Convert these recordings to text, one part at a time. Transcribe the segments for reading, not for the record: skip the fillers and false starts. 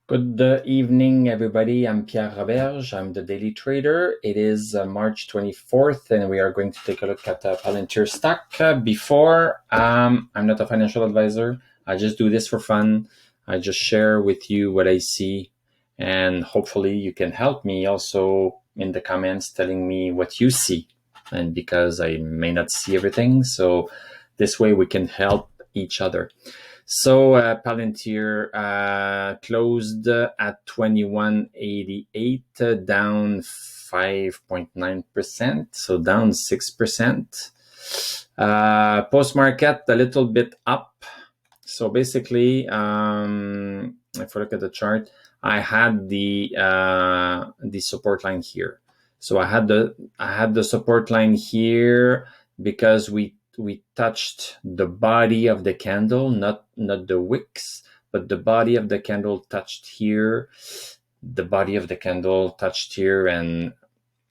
Good evening, everybody. I'm Pierre Roberge. I'm the daily trader. It is March 24th, and we are going to take a look at Palantir stock. I'm not a financial advisor. I just do this for fun. I just share with you what I see, and hopefully you can help me also in the comments telling me what you see. And because I may not see everything, so this way we can help each other. So Palantir closed at 21.88, down 5.9%, so down 6%. Post market a little bit up. So basically, if I look at the chart, I had the support line here. So I had the support line here because we touched the body of the candle, not the wicks, but the body of the candle touched here. The body of the candle touched here and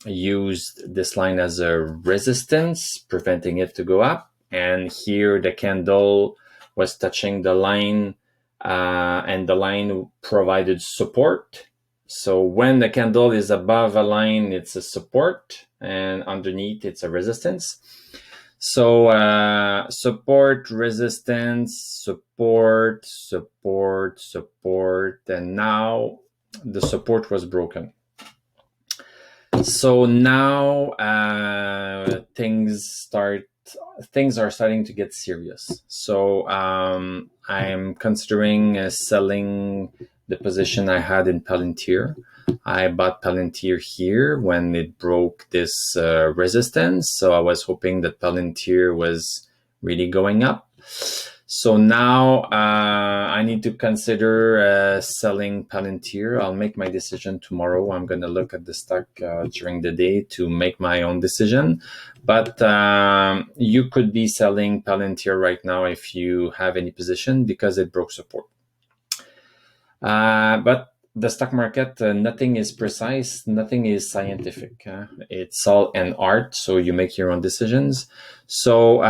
used this line as a resistance, preventing it to go up. And here the candle was touching the line, and the line provided support. So when the candle is above a line, it's a support, and underneath it's a resistance. So support, resistance, support, and now the support was broken. So now things are starting to get serious. So I'm considering selling the position I had in Palantir. I bought Palantir here when it broke this resistance. So I was hoping that Palantir was really going up. So now I need to consider selling Palantir. I'll make my decision tomorrow. I'm going to look at the stock during the day to make my own decision. But you could be selling Palantir right now if you have any position because it broke support. But the stock market, nothing is precise, nothing is scientific. It's all an art, so you make your own decisions. So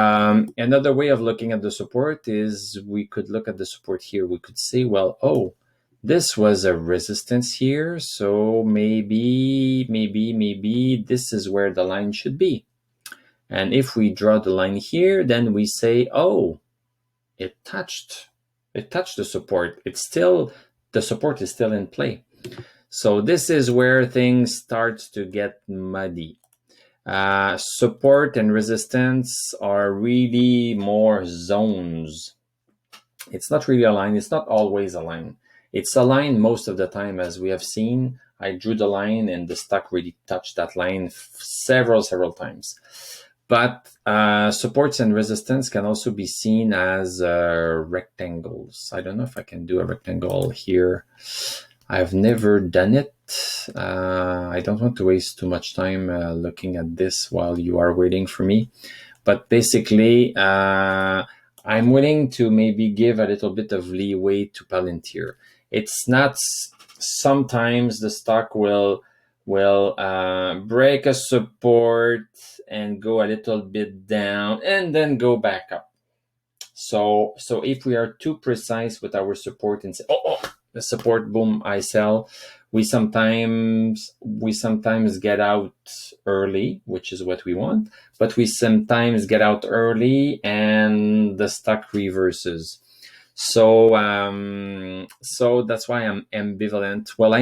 another way of looking at the support is we could look at the support here. We could say, well, oh, this was a resistance here, so maybe this is where the line should be. And if we draw the line here, then we say, oh, it touched the support. The support is still in play. So this is where things start to get muddy. Support and resistance are really more zones. It's not really a line. It's not always a line. It's a line most of the time, as we have seen. I drew the line and the stock really touched that line several times. But supports and resistance can also be seen as rectangles. I don't know if I can do a rectangle here. I've never done it. I don't want to waste too much time looking at this while you are waiting for me. But basically, I'm willing to maybe give a little bit of leeway to Palantir. It's not, sometimes the stock will break a support and go a little bit down and then go back up. So if we are too precise with our support and say, oh, the support, boom, I sell, we sometimes get out early, which is what we want, but we sometimes get out early and the stock reverses. So that's why I'm ambivalent. Well,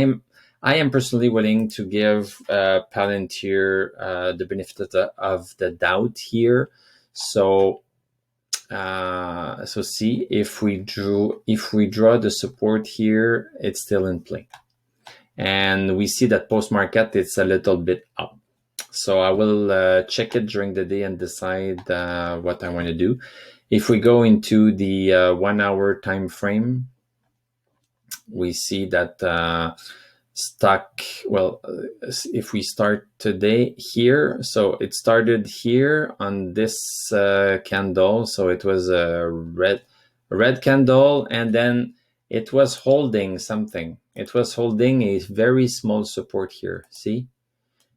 I am personally willing to give Palantir the benefit of the doubt here. So see, if we draw the support here, it's still in play, and we see that post market it's a little bit up. So I will check it during the day and decide what I want to do. If we go into the 1 hour time frame, we see that stock, well, if we start today here, so it started here on this candle, so it was a red candle, and then it was holding something. It was holding a very small support here. See,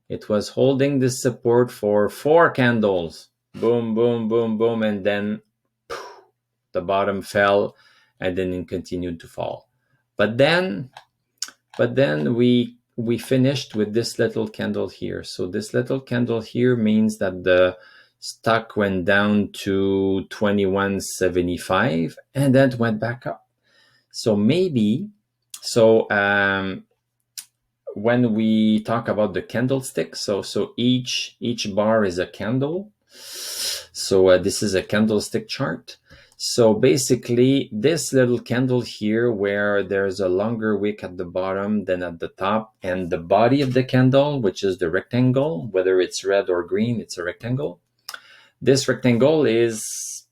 it was holding this support for 4 candles. Boom, boom, boom, boom, and then poof, the bottom fell, and then it continued to fall. But then but then we finished with this little candle here. So this little candle here means that the stock went down to 21.75 and then went back up. So maybe, when we talk about the candlestick, so each bar is a candle. So this is a candlestick chart. So basically, this little candle here, where there's a longer wick at the bottom than at the top, and the body of the candle, which is the rectangle, whether it's red or green, it's a rectangle. This rectangle is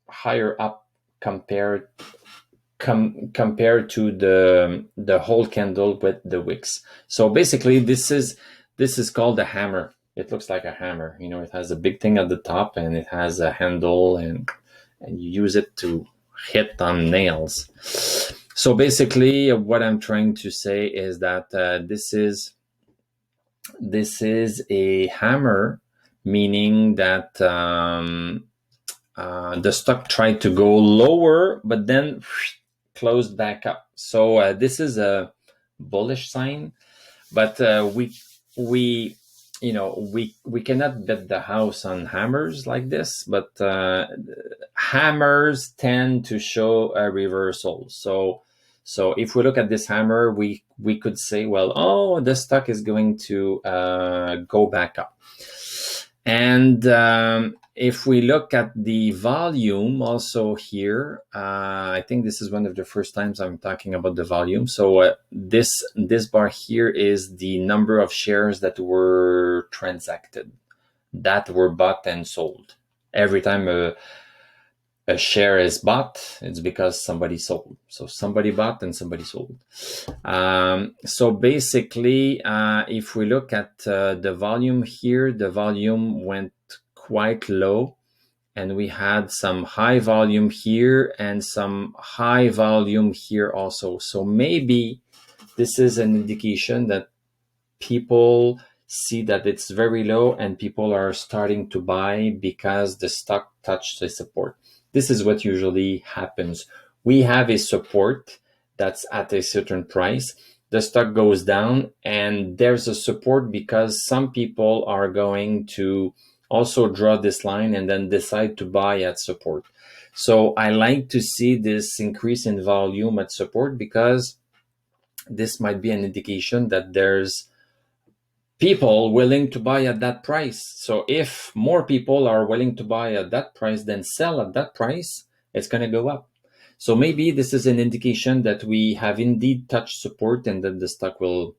higher up compared to the whole candle with the wicks. So basically, this is called a hammer. It looks like a hammer. You know, it has a big thing at the top and it has a handle, and you use it to hit on nails. So basically, what I'm trying to say is that this is a hammer, meaning that the stock tried to go lower, but then closed back up. So this is a bullish sign, but we cannot bet the house on hammers like this, but hammers tend to show a reversal. So if we look at this hammer, we could say, well, the stock is going to go back up. And if we look at the volume also here, I think this is one of the first times I'm talking about the volume. So this bar here is the number of shares that were transacted, that were bought and sold. Every time a share is bought, it's because somebody sold. So somebody bought and somebody sold. So basically, if we look at the volume here, the volume went quite low, and we had some high volume here and some high volume here also. So maybe this is an indication that people see that it's very low and people are starting to buy because the stock touched the support. This is what usually happens. We have a support that's at a certain price. The stock goes down and there's a support because some people are going to also draw this line and then decide to buy at support. So I like to see this increase in volume at support because this might be an indication that there's people willing to buy at that price. So if more people are willing to buy at that price than sell at that price, it's going to go up. So maybe this is an indication that we have indeed touched support and that the stock will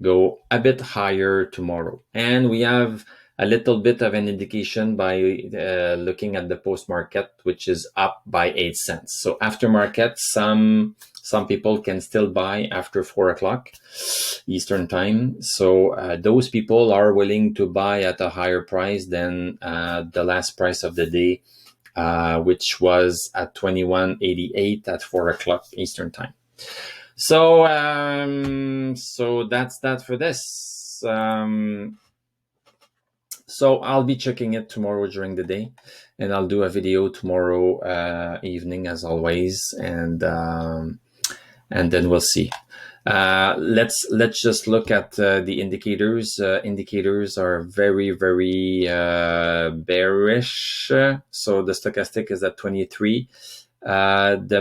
go a bit higher tomorrow. And we have a little bit of an indication by looking at the post-market, which is up by 8 cents. So after market, some people can still buy after 4 o'clock Eastern time. So those people are willing to buy at a higher price than the last price of the day, which was at 21.88 at 4 o'clock Eastern time. So that's that for this. So I'll be checking it tomorrow during the day, and I'll do a video tomorrow evening as always, and then we'll see. Let's just look at the indicators. Indicators are very, very bearish. So the stochastic is at 23. The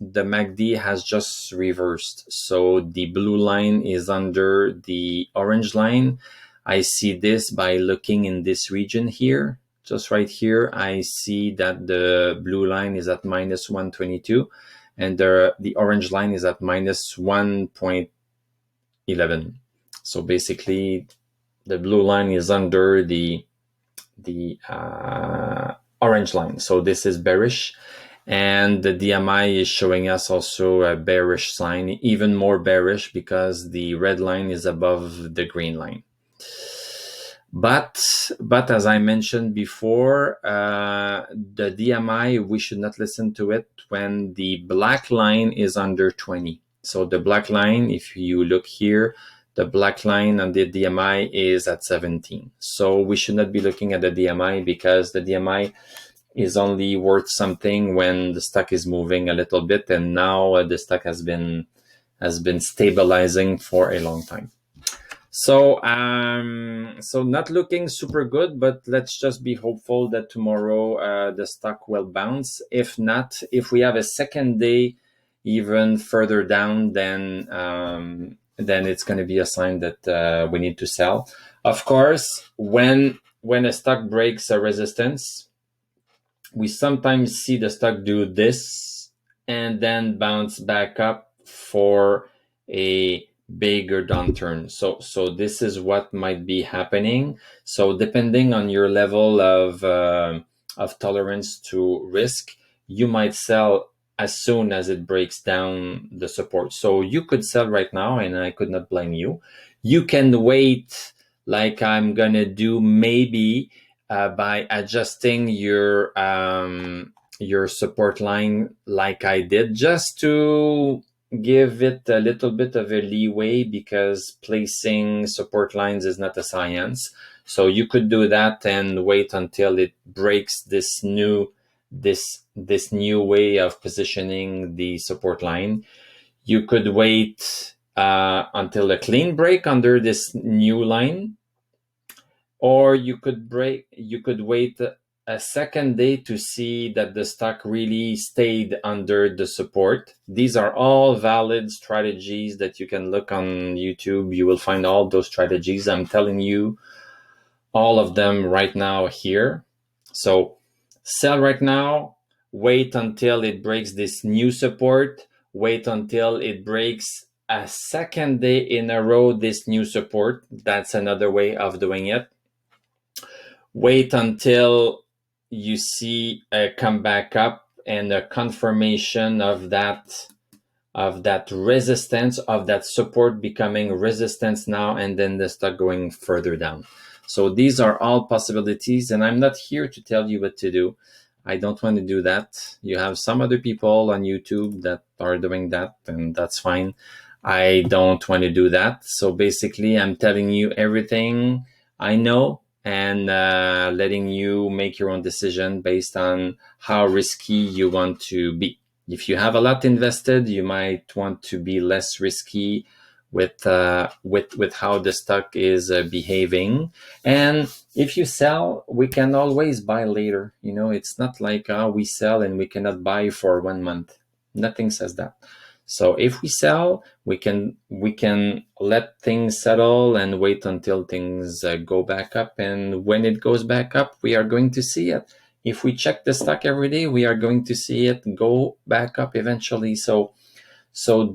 MACD has just reversed. So the blue line is under the orange line. I see this by looking in this region here. Just right here, I see that the blue line is at minus 122 and the orange line is at minus 1.11. So basically, the blue line is under the orange line. So this is bearish. And the DMI is showing us also a bearish sign, even more bearish because the red line is above the green line. But as I mentioned before, the DMI, we should not listen to it when the black line is under 20. So the black line, if you look here, the black line on the DMI is at 17. So we should not be looking at the DMI because the DMI is only worth something when the stock is moving a little bit, and now the stock has been stabilizing for a long time. So not looking super good, but let's just be hopeful that tomorrow the stock will bounce. If not, if we have a second day even further down, then it's going to be a sign that we need to sell. Of course, when a stock breaks a resistance, we sometimes see the stock do this and then bounce back up for a bigger downturn. So this is what might be happening. So depending on your level of tolerance to risk, you might sell as soon as it breaks down the support. So you could sell right now, and I could not blame you. You can wait, like I'm gonna do, maybe by adjusting your support line like I did, just to give it a little bit of a leeway, because placing support lines is not a science. So you could do that and wait until it breaks this new way of positioning the support line. You could wait until a clean break under this new line, or you could wait a second day to see that the stock really stayed under the support. These are all valid strategies that you can look on YouTube. You will find all those strategies. I'm telling you all of them right now here. So sell right now, wait until it breaks this new support, wait until it breaks a second day in a row this new support. That's another way of doing it. Wait until you see a comeback up and a confirmation of that resistance, of that support becoming resistance now, and then the stock going further down. So these are all possibilities, and I'm not here to tell you what to do. I don't want to do that. You have some other people on YouTube that are doing that, and that's fine. I don't want to do that. So basically, I'm telling you everything I know, and letting you make your own decision based on how risky you want to be. If you have a lot invested, you might want to be less risky with how the stock is behaving. And if you sell, we can always buy later. It's not like we sell and we cannot buy for 1 month. Nothing says that. So if we sell, we can let things settle and wait until things go back up. And when it goes back up, we are going to see it. If we check the stock every day, we are going to see it go back up eventually. So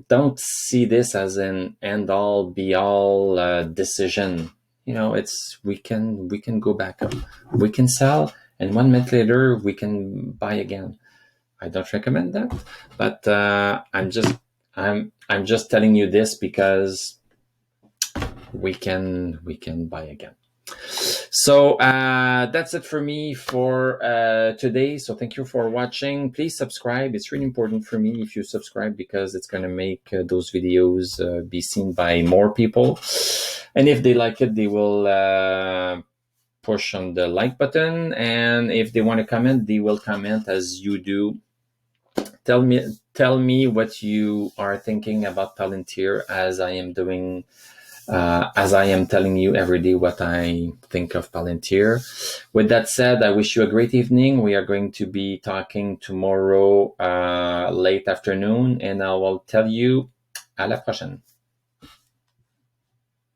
don't see this as an end all be all decision. We can go back up. We can sell, and 1 minute later we can buy again. I don't recommend that, but I'm just telling you this because we can buy again. So that's it for me for today. So thank you for watching. Please subscribe. It's really important for me if you subscribe, because it's going to make those videos be seen by more people. And if they like it, they will push on the like button. And if they want to comment, they will comment as you do. Tell me what you are thinking about Palantir, as I am doing, as I am telling you every day what I think of Palantir. With that said, I wish you a great evening. We are going to be talking tomorrow late afternoon, and I will tell you à la prochaine.